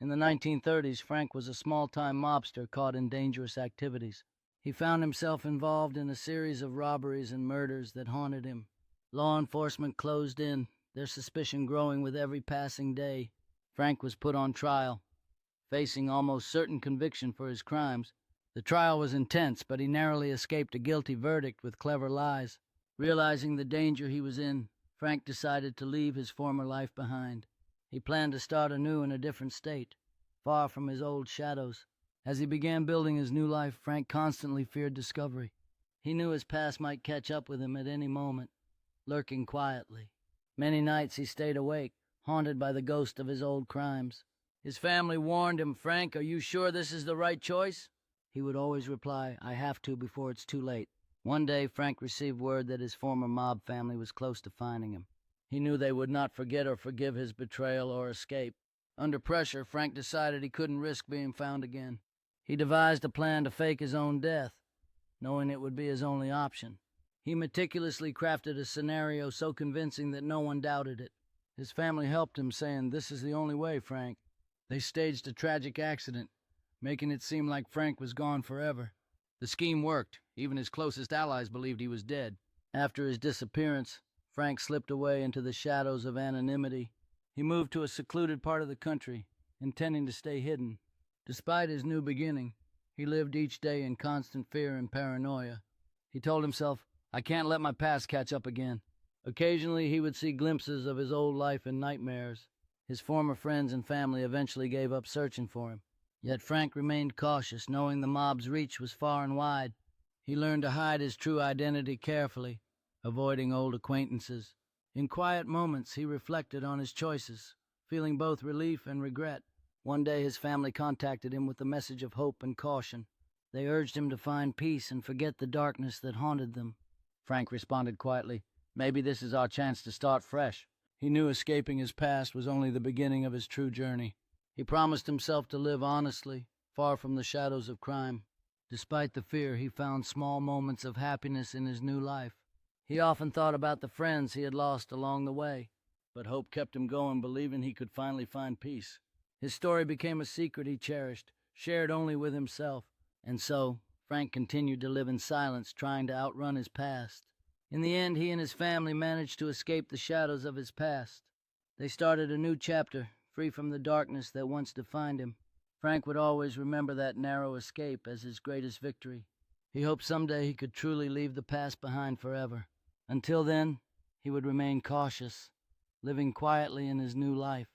In the 1930s, Frank was a small-time mobster caught in dangerous activities. He found himself involved in a series of robberies and murders that haunted him. Law enforcement closed in, their suspicion growing with every passing day. Frank was put on trial, facing almost certain conviction for his crimes. The trial was intense, but he narrowly escaped a guilty verdict with clever lies. Realizing the danger he was in, Frank decided to leave his former life behind. He planned to start anew in a different state, far from his old shadows. As he began building his new life, Frank constantly feared discovery. He knew his past might catch up with him at any moment, lurking quietly. Many nights he stayed awake, haunted by the ghost of his old crimes. His family warned him, "Frank, are you sure this is the right choice?" He would always reply, "I have to before it's too late." One day, Frank received word that his former mob family was close to finding him. He knew they would not forget or forgive his betrayal or escape. Under pressure, Frank decided he couldn't risk being found again. He devised a plan to fake his own death, knowing it would be his only option. He meticulously crafted a scenario so convincing that no one doubted it. His family helped him, saying, "This is the only way, Frank." They staged a tragic accident, making it seem like Frank was gone forever. The scheme worked. Even his closest allies believed he was dead. After his disappearance, Frank slipped away into the shadows of anonymity. He moved to a secluded part of the country, intending to stay hidden. Despite his new beginning, he lived each day in constant fear and paranoia. He told himself, "I can't let my past catch up again." Occasionally he would see glimpses of his old life in nightmares. His former friends and family eventually gave up searching for him. Yet Frank remained cautious, knowing the mob's reach was far and wide. He learned to hide his true identity carefully, avoiding old acquaintances. In quiet moments he reflected on his choices, feeling both relief and regret. One day his family contacted him with a message of hope and caution. They urged him to find peace and forget the darkness that haunted them. Frank responded quietly, "Maybe this is our chance to start fresh." He knew escaping his past was only the beginning of his true journey. He promised himself to live honestly, far from the shadows of crime. Despite the fear, he found small moments of happiness in his new life. He often thought about the friends he had lost along the way, but hope kept him going, believing he could finally find peace. His story became a secret he cherished, shared only with himself. And so, Frank continued to live in silence, trying to outrun his past. In the end, he and his family managed to escape the shadows of his past. They started a new chapter, free from the darkness that once defined him. Frank would always remember that narrow escape as his greatest victory. He hoped someday he could truly leave the past behind forever. Until then, he would remain cautious, living quietly in his new life.